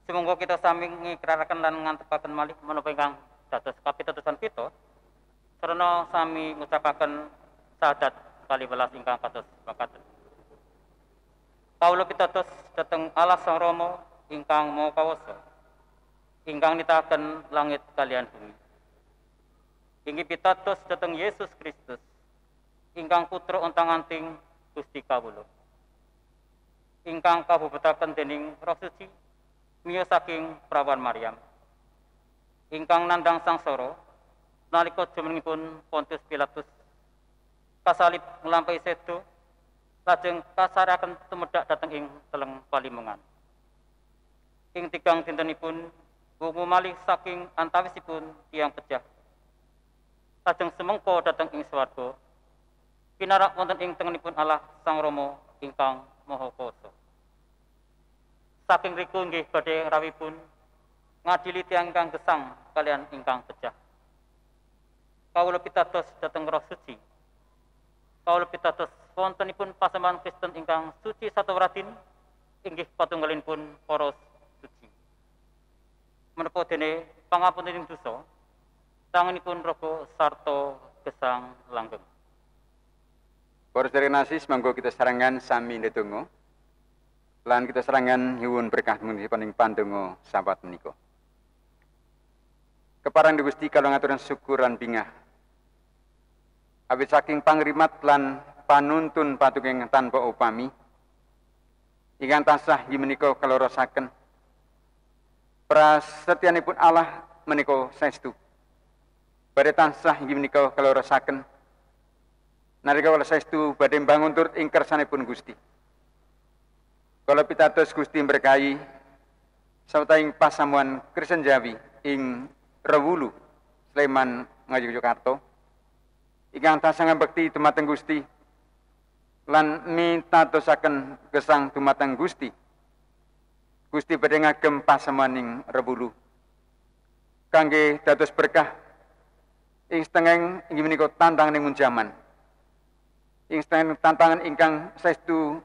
Sumangga kita sami ngikraraken lan ngantepaken malih menapa ingkang dados kapitadosan kita, sarana sami ngucapaken syahadat kaliwelas ingkang kados makaten. Kawula pitados dhateng Allah Sang Rama ingkang Maha Kawasa, ingkang nitahaken langit kalian bumi. Inggih pitados dhateng Yesus Kristus, ingkang putra ontang-anting Gusti kawula, ingkang kabubutaken dening Roh Suci miyo saking prawan Maryam, ingkang nandhang sangsara nalika jumenengipun Pontius Pilatus kasalib nglampahi sedo, lajeng kasaraken tumedhak dhateng ing teleng palimongan. Ing tigang dintenipun wungu malih saking antawisipun tiyang pejah, lajeng semengko dhateng ing swarga, pinarak wonten ing tengenipun Allah Sang Rama ingkang Maha Kuwasa. Saking riku inggih badhe rawipun ngadili tiyang ingkang gesang kalian ingkang pejah. Kawula pitados dhateng Roh Suci. Kawula pitados wontenipun pasaman Kristen ingkang suci satawratin inggih patunggalinipun para suci. Menapa dene pangapuntening dosa, tanganipun raga sarta gesang langgeng. Para sedherek nasis, monggo kita sarengan sami ndedonga lan kita sarengan nyuwun berkah menipun ing pandonga sahabat menika. Keparang Gusti kala ngaturan syukur lan bingah. Awit saking pangrimat lan panuntun patunging tanpa upami ingkang tansah inggih menika kalorosaken prasetyanipun Allah menika saestu. Badhe tansah inggih menika kalorosaken nalika kala saestu badhe mbangun turut ing kersanipun Gusti. Kala pitados Gusti berkahi serta ing pasamuan Kristen Jawi ing Rewulu Sleman Ngayogyakarta ingkang tansah ngabekti dumateng Gusti lan mitadosaken gesang dumateng Gusti. Gusti badhe ngagem pasamuan ing Rewulu kangge dados berkah ing setengah inggih menika tantangan ing jaman. Ing setengah tantangan ingkang saestu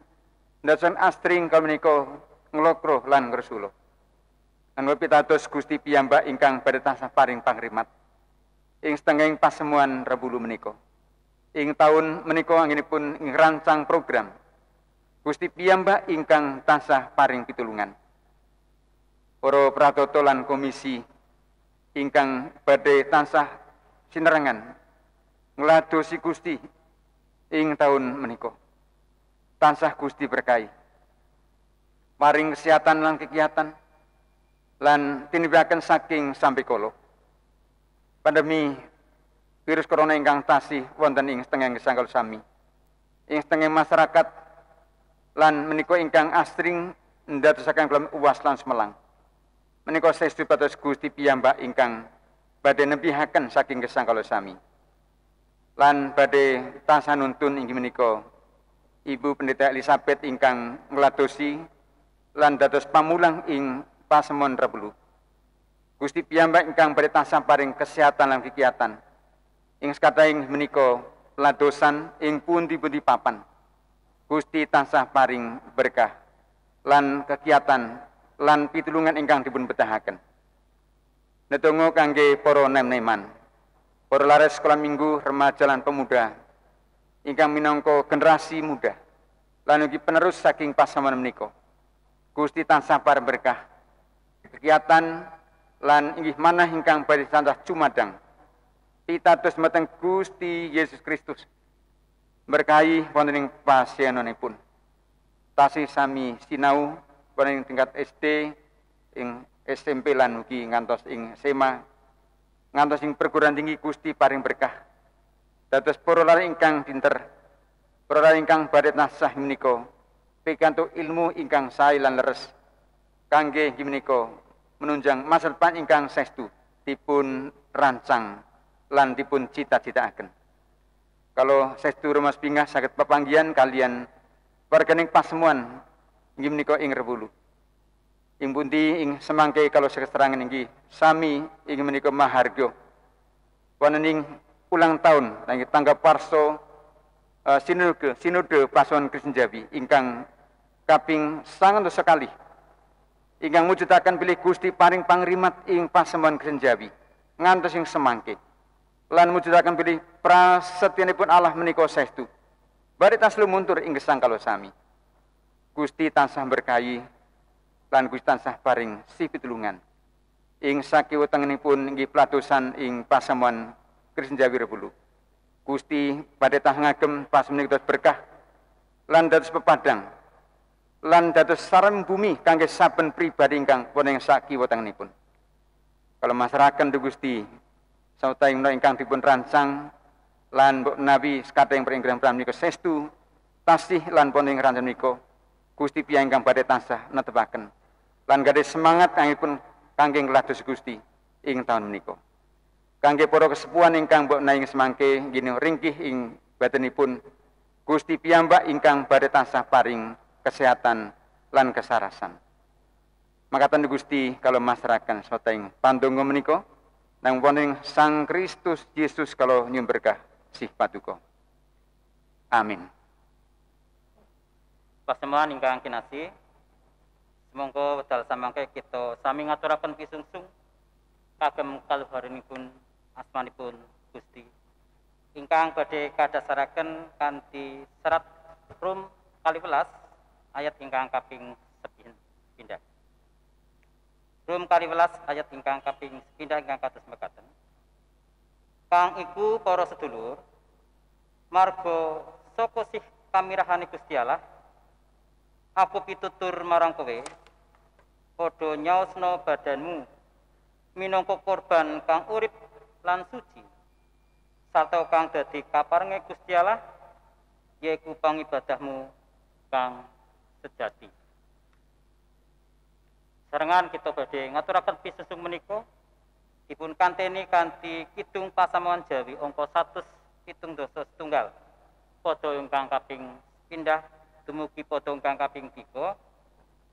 ndadosaken astring kala menika nglokro lan ngresula. Anggo pitados Gusti piyambak ingkang badhe tansah paring pangrimat ing setengahing pasemuan Rewulu menika. Ing taun menika anggenipun ing rancang program Gusti piyambak ingkang tansah paring pitulungan. Para pratata lan komisi ingkang badhe tansah sinerangan ngladosi Gusti ing taun menika. Tansah Gusti berkahi. Paring kesehatan lan kegiatan lan tinibaken saking sampai kala pandemi virus corona ingkang tasih wonten ing setengah gesang kala sami ing setengah masyarakat lan menika ingkang astring ndadosaken kelem uwas lan semelang menika saestu pados Gusti piyambak ingkang badhe nebihaken saking gesang kala sami lan badhe tansah nuntun inggih menika Ibu Pendeta Elizabeth ingkang ngladosi lan dados pamulang ing pasemon Rewulu. Gusti piyambak ingkang badhe tansah paring kesehatan lan kegiatan ing sakataing menika ladosan ing pundi-pundi papan. Gusti tansah paring berkah lan kegiatan lan pitulungan ingkang dipun betahaken. Nedonga kangge para nem-neman, para lares sekolah minggu, remaja lan pemuda ingkang minangka generasi muda lan ugi penerus saking pasaman menika. Gusti tansah paring berkah kegiatan lan inggih manah ingkang badhe tansah cumadang pitados dhateng Gusti Yesus Kristus berkahi wonten ing pasyenonipun tasih sami sinau wonten ing tingkat SD ing SMP lan ugi ngantos ing SMA ngantos ing perguruan tinggi. Gusti paring berkah dados para laré ingkang pinter, para laré ingkang badhe tansah menika pikantuk ilmu ingkang sae lan leres kangge inggih menika menunjang masa depan ingkang saestu dipun rancang lan dipun cita-citaaken. Kalau saestu rumas bingah saged pepanggihan kalian warganing pasemuan inggih menika ing Rewulu. Ing pundi ing semangke kalau saged serangan inggih sami inggih menika mahargya wonten ing ulang tahun tangga parso sinode Pasamuan Kristen Jawi ingkang kaping 100 sekali ingkang mujudaken bilih Gusti paring pangrimat ing Pasamuan Kristen Jawi ngantos ing semangke lan mujudaken bilih prasetyanipun Allah menika saestu badhe tansah lumuntur ing gesang kala sami. Gusti tansah berkahi lan Gusti tansah paring pitulungan ing sakiwetengenipun inggih pladosan ing Pasamuan Kristen Jawi Rewulu. Gusti badhe tansah ngagem pasamuan dados berkah lan dados pepadang lan dados sarem bumi kangge saben pribadi ingkang wonten ing sakiwetengenipun. Kalau masyarakat Gusti sautaing menawi ingkang dipun rancang lan mbok nabi sekateng peringgih menika saestu tasih lan wonten ing rancang menika Gusti piyambak ingkang badhe tansah netepaken lan gadhe semangat angipun kangge nglados Gusti ing taun menika. Kangge para kesepuhan ingkang mbok naing semangke nggih ringkih ing batenipun Gusti piyambak ingkang badhe tansah paring kesehatan lan kesarasan. Makaten Gusti kalau masyarakat sautaing pandonga menika nang wonten Sang Kristus Yesus kalau nyuwun berkah sih paduka. Amin. Pasemuan ingkang kinasih, semongko wedal samangke kita sami ngaturaken pisungsung kagem kaluhuranipun asmanipun Gusti ingkang badhe kadasaraken kanthi serat Rum 12 ayat ingkang kaping 9. Rum 12 ayat ingkang kaping 9 ingkang kados mekaten. Kang iku para sedulur, marga saka sih pamirahane Gusti Allah, aku pitutur marang kowe, padha nyaosna badanmu minangka korban kang urip lan suci, sarta kang dadi kaparenge Gusti Allah, yaiku pangibadahmu kang sejati. Sarengan kita badhe ngaturaken pisusung menika dipun kanteni kanthi kidung pasamuan Jawi angka 177 pada ingkang kaping pindah dumugi pada ingkang kaping 3.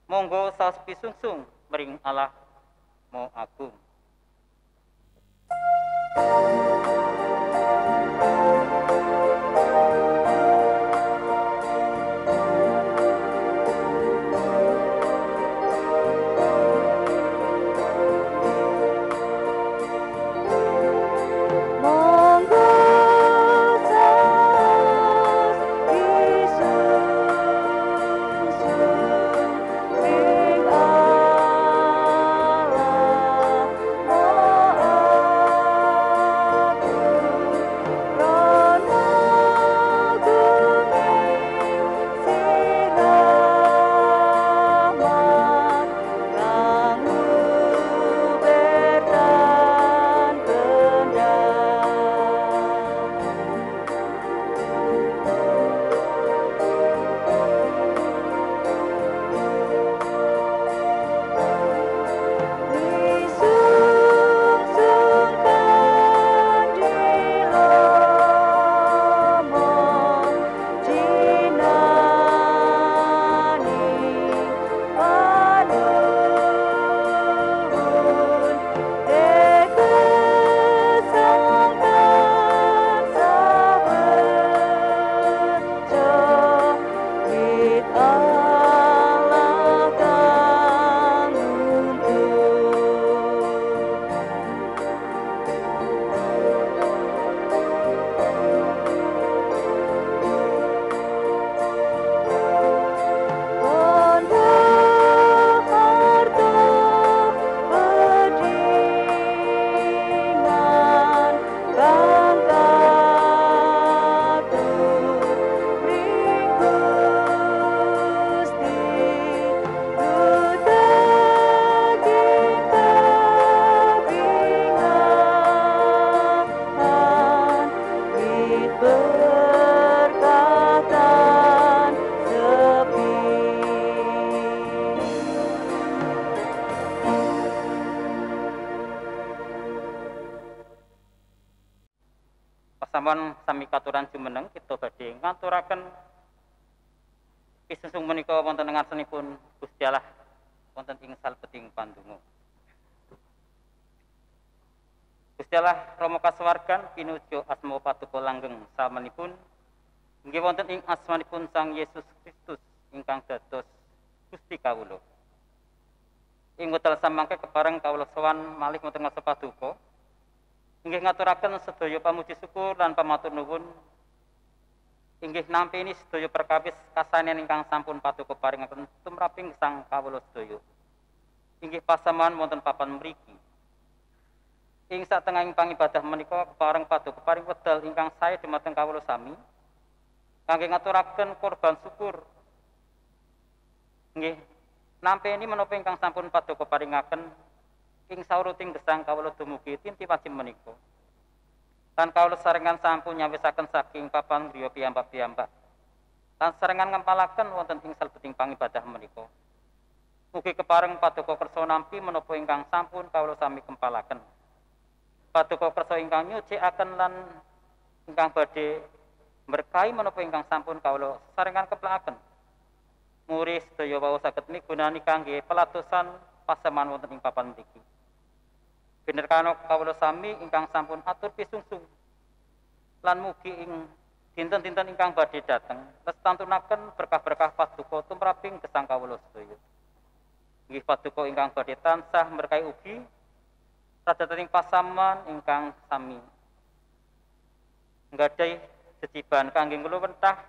Monggo saos pisungsung mring Allah Maha Agung. Pasamuan sami katuran jumeneng kita badhe ngaturaken pisungsung menika wonten ngarsanipun Gusti Allah wonten ing salebeting pandonga. Gusti Allah Rama kasuwargan pinuju asma patuko langgeng samanipun inggih wonten ing asmanipun Sang Yesus Kristus ingkang dados Gusti kawula. Ing wekdal samangke kepareng kawula sowan malih wonten ngasa paduka inggih ngaturaken sedaya pamuji syukur lan pamatur nuwun inggih nampi ini sedaya perkawis kasanean ingkang sampun paduka paringaken tumraping Sang kawula sedaya. Inggih pasamuan wonten papan mriki. Ing satengahing pangibadah menika kepareng paduka paring wedal ingkang sae dhumateng kawula sami kangge ngaturaken korban syukur. Inggih nampi ini menapa ingkang sampun paduka paringaken ing sauruting gesang kawula dumugi tinti wajib menika. Lan kawula sarengan sampun nyawisaken saking papan griya piyambak-piyambak. Lan sarengan ngempalaken wonten ing salebeting pangibadah menika. Mugi kepareng paduka kersa nampi menapa ingkang sampun kawula sami kempalaken. Paduka kersa ingkang nyucikaken lan ingkang badhe berkahi menapa ingkang sampun kawula sarengan keplakaken. Murid sedaya wau saged migunani kangge pelatusan pasaman wonten ing papan mriki. Benerkano kawula sami ingkang sampun atur pisungsung lan mugi ing dinten-dinten ingkang badhe dhateng lestantunaken berkah-berkah paduka tumraping gesang kawula sedaya. Inggih paduka ingkang badhe tansah berkahi ugi radating pasaman ingkang sami nggadhahi jejiban kangge ngluwentah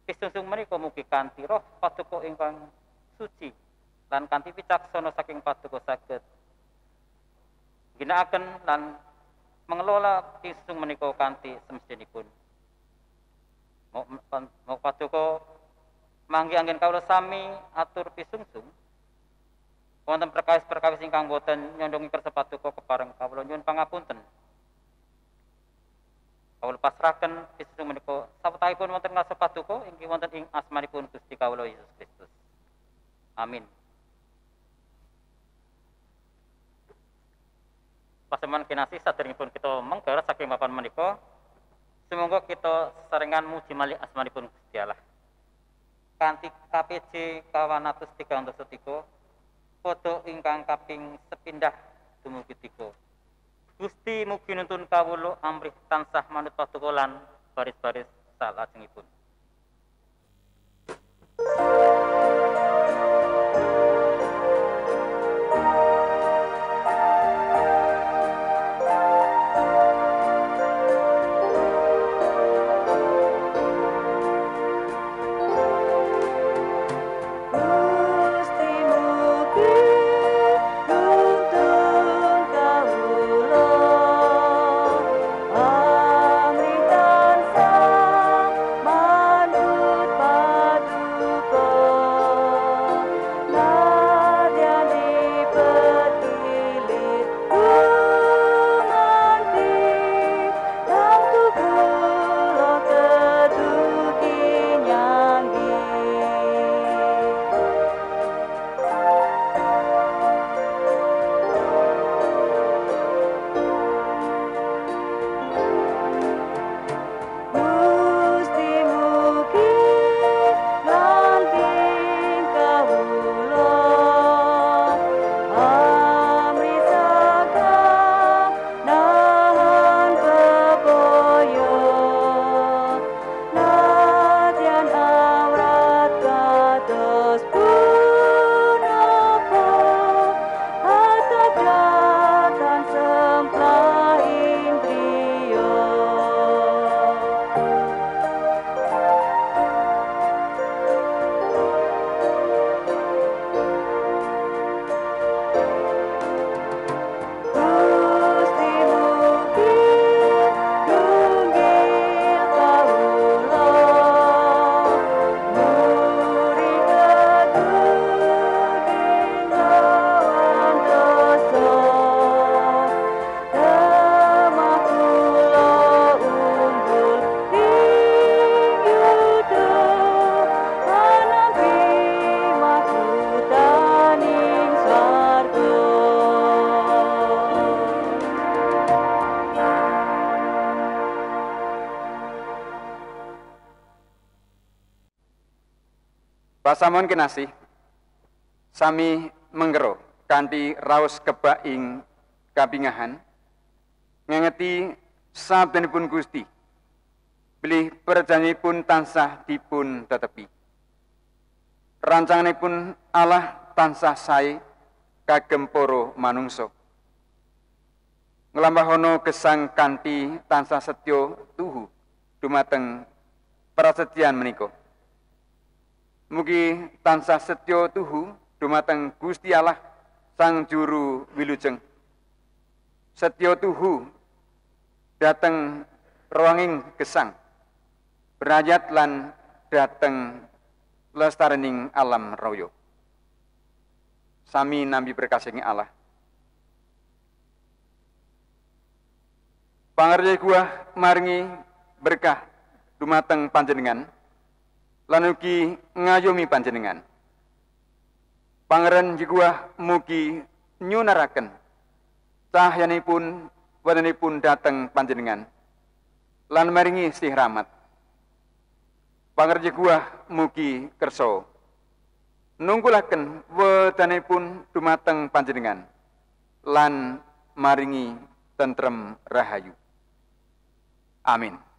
pisungsung menika mugi kanthi roh paduka ingkang suci lan kanthi wicaksana saking paduka saged ginakaken lan mengelola pisungsung menika kanthi semestinipun. Mau paduka manggi anggen kawula sami atur pisungsung wonten perkawis-perkawis ingkang boten nyondongi kersa paduka kepareng kawula nyuwun pangapunten. Kawula pasrahaken pisungsung menika sawetahipun wonten ngasa paduka inggih wonten ing asmanipun Gusti kawula Yesus Kristus. Amin. pasaman kinasih saderengipun kita menggaras saking papan menika, semoga kita sesarengan muji malih asmanipun Gusti Allah. Kanthi KPJ kawan atus 303 foto ingkang kaping sepindah dumugi 3. Gusti mugi nuntun kawula amrih tansah manut patukolan baris-baris salajengipun. Pasamuan kinasih sami menggero kanthi raos kebak ing kabingahan ngengeti sabdanipun Gusti bilih perjanjiipun tansah dipun tetepi. Rancanganipun Allah tansah sae kagem para manungsa. Nglampahono gesang kanthi tansah setya tuhu dumateng prasetyan menika. Mugi tansah setya tuhu dumateng Gusti Allah Sang Juru Wilujeng. Setya tuhu dhateng rohing gesang, berayat lan dhateng lestarening alam raya. Sami nampi berkasih Allah. Pangarya kuah maringi berkah dumateng panjenengan lan ugi ngayomi panjenengan. Pangeran jiguah mugi nyunaraken cahyanipun wadanipun dateng panjenengan lan maringi sih rahmat. Pangeran jiguah mugi kersa nunggulaken wadanipun dumateng panjenengan lan maringi tentrem rahayu. Amin.